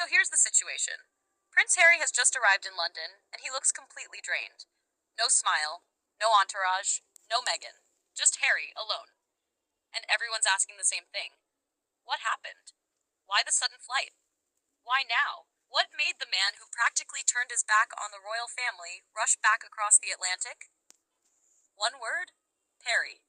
So here's the situation. Prince Harry has just arrived in London, and he looks completely drained. No smile, no entourage, no Meghan. Just Harry, alone. And everyone's asking the same thing. What happened? Why the sudden flight? Why now? What made the man who practically turned his back on the royal family rush back across the Atlantic? One word? Perry.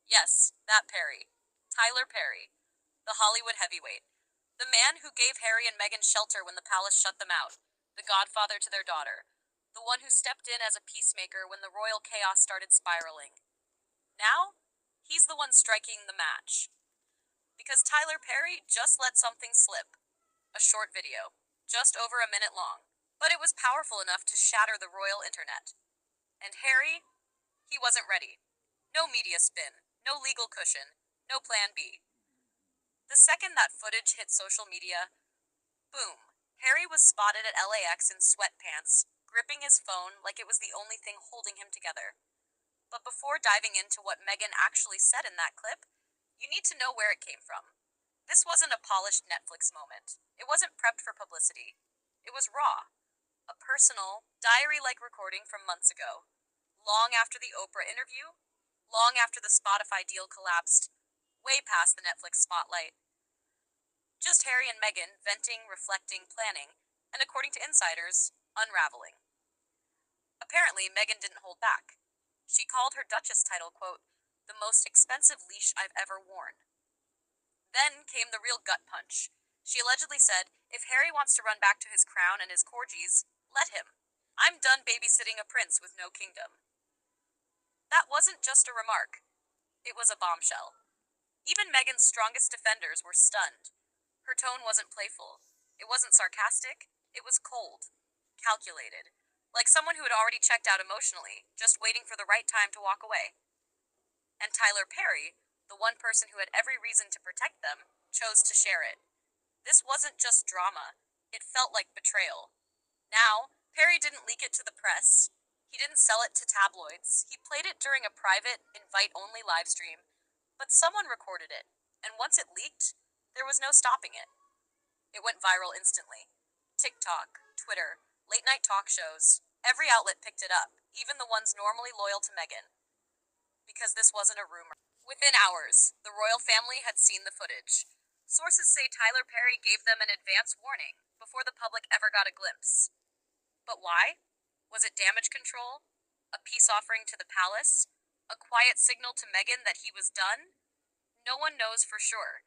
Yes, that Perry. Tyler Perry. The Hollywood heavyweight. The man who gave Harry and Meghan shelter when the palace shut them out. The godfather to their daughter. The one who stepped in as a peacemaker when the royal chaos started spiraling. Now, he's the one striking the match. Because Tyler Perry just let something slip. A short video. Just over a minute long. But it was powerful enough to shatter the royal internet. And Harry? He wasn't ready. No media spin. No legal cushion. No plan B. The second that footage hit social media, boom. Harry was spotted at LAX in sweatpants, gripping his phone like it was the only thing holding him together. But before diving into what Meghan actually said in that clip, you need to know where it came from. This wasn't a polished Netflix moment. It wasn't prepped for publicity. It was raw. A personal, diary-like recording from months ago. Long after the Oprah interview, long after the Spotify deal collapsed, way past the Netflix spotlight. Just Harry and Meghan venting, reflecting, planning, and according to insiders, unraveling. Apparently, Meghan didn't hold back. She called her Duchess title, quote, the most expensive leash I've ever worn. Then came the real gut punch. She allegedly said, if Harry wants to run back to his crown and his corgis, let him. I'm done babysitting a prince with no kingdom. That wasn't just a remark. It was a bombshell. Even Meghan's strongest defenders were stunned. Her tone wasn't playful. It wasn't sarcastic. It was cold. Calculated. Like someone who had already checked out emotionally, just waiting for the right time to walk away. And Tyler Perry, the one person who had every reason to protect them, chose to share it. This wasn't just drama. It felt like betrayal. Now, Perry didn't leak it to the press. He didn't sell it to tabloids. He played it during a private, invite-only live stream. But someone recorded it, and once it leaked, there was no stopping it. It went viral instantly. TikTok, Twitter, late-night talk shows, every outlet picked it up, even the ones normally loyal to Meghan. Because this wasn't a rumor. Within hours, the royal family had seen the footage. Sources say Tyler Perry gave them an advance warning before the public ever got a glimpse. But why? Was it damage control? A peace offering to the palace? A quiet signal to Meghan that he was done? No one knows for sure.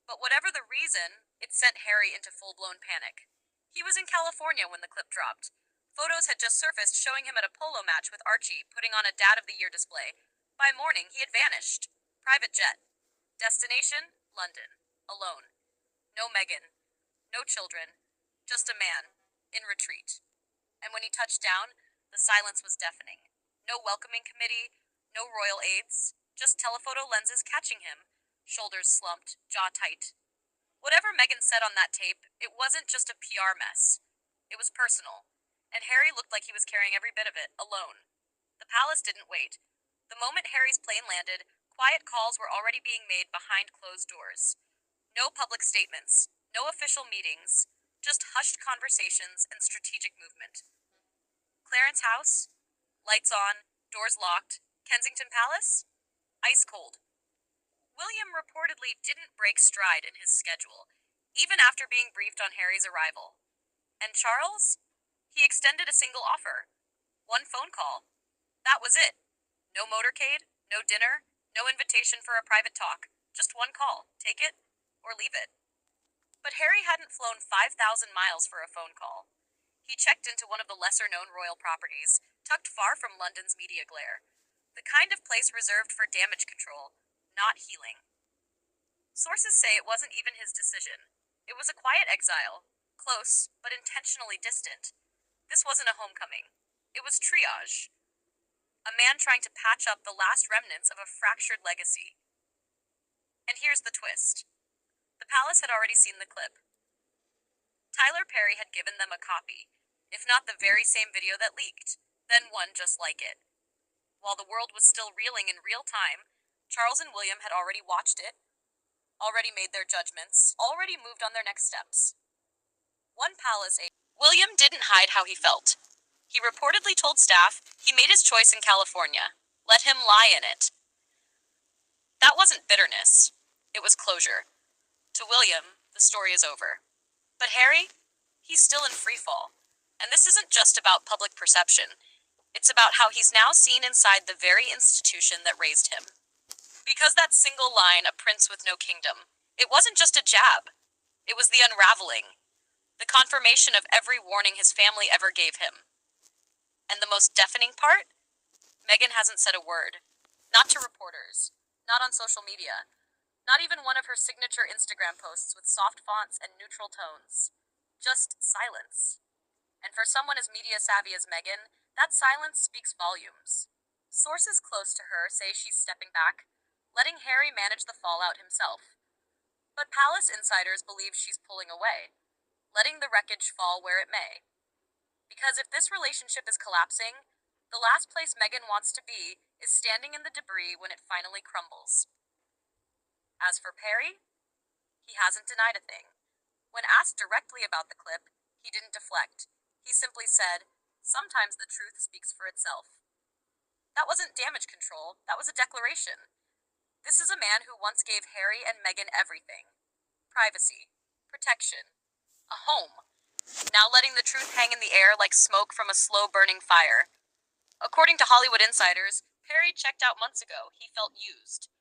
But whatever the reason, it sent Harry into full-blown panic. He was in California when the clip dropped. Photos had just surfaced showing him at a polo match with Archie, putting on a Dad of the Year display. By morning, he had vanished. Private jet. Destination? London. Alone. No Meghan. No children. Just a man. In retreat. And when he touched down, the silence was deafening. No welcoming committee, no royal aides, just telephoto lenses catching him, shoulders slumped, jaw tight. Whatever Meghan said on that tape, it wasn't just a PR mess. It was personal, and Harry looked like he was carrying every bit of it, alone. The palace didn't wait. The moment Harry's plane landed, quiet calls were already being made behind closed doors. No public statements, no official meetings, just hushed conversations and strategic movement. Clarence House? Lights on, doors locked. Kensington Palace? Ice cold. William reportedly didn't break stride in his schedule, even after being briefed on Harry's arrival. And Charles? He extended a single offer. One phone call. That was it. No motorcade, no dinner, no invitation for a private talk. Just one call. Take it or leave it. But Harry hadn't flown 5,000 miles for a phone call. He checked into one of the lesser-known royal properties, tucked far from London's media glare. The kind of place reserved for damage control, not healing. Sources say it wasn't even his decision. It was a quiet exile, close, but intentionally distant. This wasn't a homecoming. It was triage. A man trying to patch up the last remnants of a fractured legacy. And here's the twist. The palace had already seen the clip. Tyler Perry had given them a copy, if not the very same video that leaked, then one just like it. While the world was still reeling in real time, Charles and William had already watched it, already made their judgments, already moved on their next steps. one palace aide. William didn't hide how he felt. He reportedly told staff he made his choice in California. Let him lie in it. That wasn't bitterness. It was closure. To William, the story is over. But Harry? He's still in freefall. And this isn't just about public perception. It's about how he's now seen inside the very institution that raised him. Because that single line, a prince with no kingdom, it wasn't just a jab. It was the unraveling. The confirmation of every warning his family ever gave him. And the most deafening part? Meghan hasn't said a word. Not to reporters. Not on social media. Not even one of her signature Instagram posts with soft fonts and neutral tones. Just silence. And for someone as media savvy as Meghan, that silence speaks volumes. Sources close to her say she's stepping back, letting Harry manage the fallout himself. But palace insiders believe she's pulling away, letting the wreckage fall where it may. Because if this relationship is collapsing, the last place Meghan wants to be is standing in the debris when it finally crumbles. As for Perry, he hasn't denied a thing. When asked directly about the clip, he didn't deflect. He simply said, "Sometimes the truth speaks for itself." That wasn't damage control, that was a declaration. This is a man who once gave Harry and Meghan everything. Privacy, protection, a home. Now letting the truth hang in the air like smoke from a slow-burning fire. According to Hollywood insiders, Perry checked out months ago. He felt used.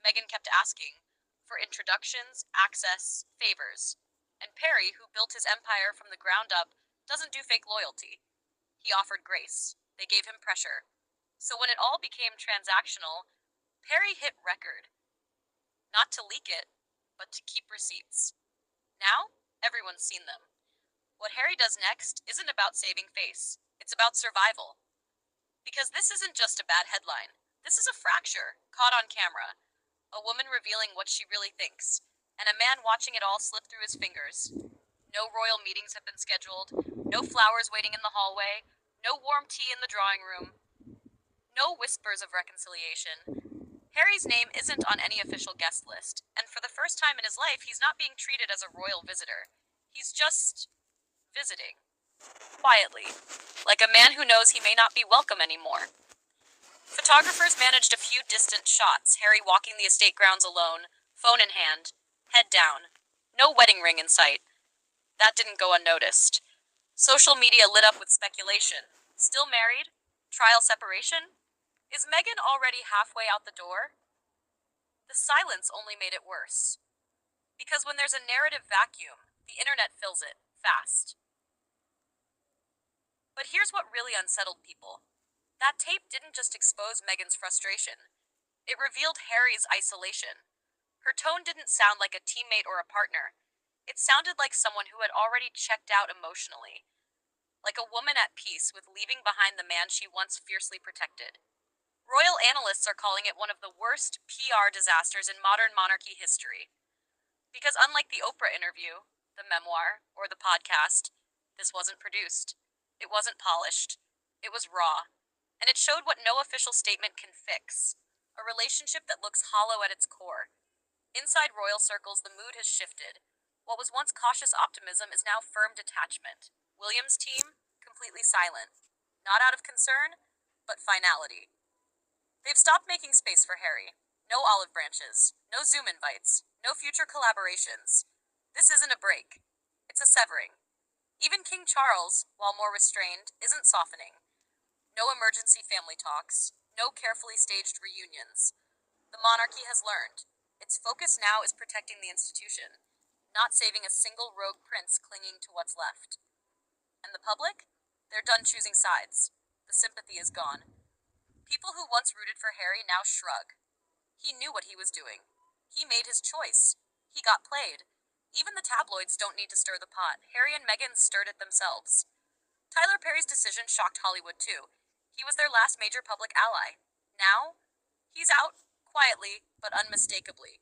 Meghan kept asking for introductions, access, favors. And Perry, who built his empire from the ground up, doesn't do fake loyalty. He offered grace. They gave him pressure. So when it all became transactional, Perry hit record. Not to leak it, but to keep receipts. Now, everyone's seen them. What Harry does next isn't about saving face. It's about survival. Because this isn't just a bad headline. This is a fracture, caught on camera. A woman revealing what she really thinks, and a man watching it all slip through his fingers. No royal meetings have been scheduled, no flowers waiting in the hallway, no warm tea in the drawing room, no whispers of reconciliation. Harry's name isn't on any official guest list, and for the first time in his life, he's not being treated as a royal visitor. He's just visiting. Quietly, like a man who knows he may not be welcome anymore. Photographers managed a few distant shots, Harry walking the estate grounds alone, phone in hand, head down. No wedding ring in sight. That didn't go unnoticed. Social media lit up with speculation. Still married? Trial separation? Is Meghan already halfway out the door? The silence only made it worse. Because when there's a narrative vacuum, the internet fills it, fast. But here's what really unsettled people. That tape didn't just expose Meghan's frustration. It revealed Harry's isolation. Her tone didn't sound like a teammate or a partner. It sounded like someone who had already checked out emotionally. Like a woman at peace with leaving behind the man she once fiercely protected. Royal analysts are calling it one of the worst PR disasters in modern monarchy history. Because unlike the Oprah interview, the memoir, or the podcast, this wasn't produced. It wasn't polished. It was raw. And it showed what no official statement can fix. A relationship that looks hollow at its core. Inside royal circles, the mood has shifted. What was once cautious optimism is now firm detachment. William's team, completely silent. Not out of concern, but finality. They've stopped making space for Harry. No olive branches. No Zoom invites. No future collaborations. This isn't a break. It's a severing. Even King Charles, while more restrained, isn't softening. No emergency family talks. No carefully staged reunions. The monarchy has learned. Its focus now is protecting the institution, not saving a single rogue prince clinging to what's left. And the public? They're done choosing sides. The sympathy is gone. People who once rooted for Harry now shrug. He knew what he was doing. He made his choice. He got played. Even the tabloids don't need to stir the pot. Harry and Meghan stirred it themselves. Tyler Perry's decision shocked Hollywood too. He was their last major public ally. Now, he's out, quietly, but unmistakably.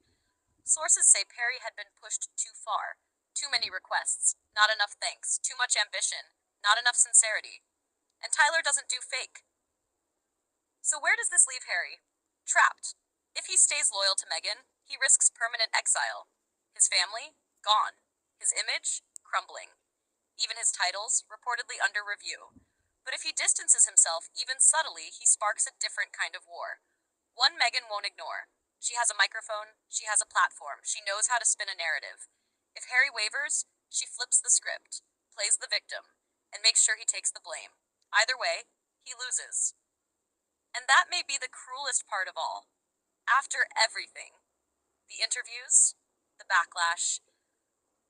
Sources say Perry had been pushed too far. Too many requests. Not enough thanks. Too much ambition. Not enough sincerity. And Tyler doesn't do fake. So where does this leave Harry? Trapped. If he stays loyal to Meghan, he risks permanent exile. His family? Gone. His image? Crumbling. even his titles, reportedly under review. But if he distances himself, even subtly, he sparks a different kind of war. One Meghan won't ignore. She has a microphone, she has a platform, she knows how to spin a narrative. If Harry wavers, she flips the script, plays the victim, and makes sure he takes the blame. Either way, he loses. And that may be the cruelest part of all. After everything, the interviews, the backlash,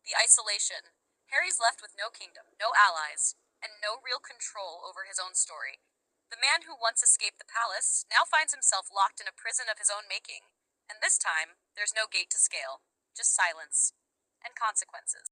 the isolation, Harry's left with no kingdom, no allies, and no real control over his own story. The man who once escaped the palace now finds himself locked in a prison of his own making. And this time, there's no gate to scale, just silence and consequences.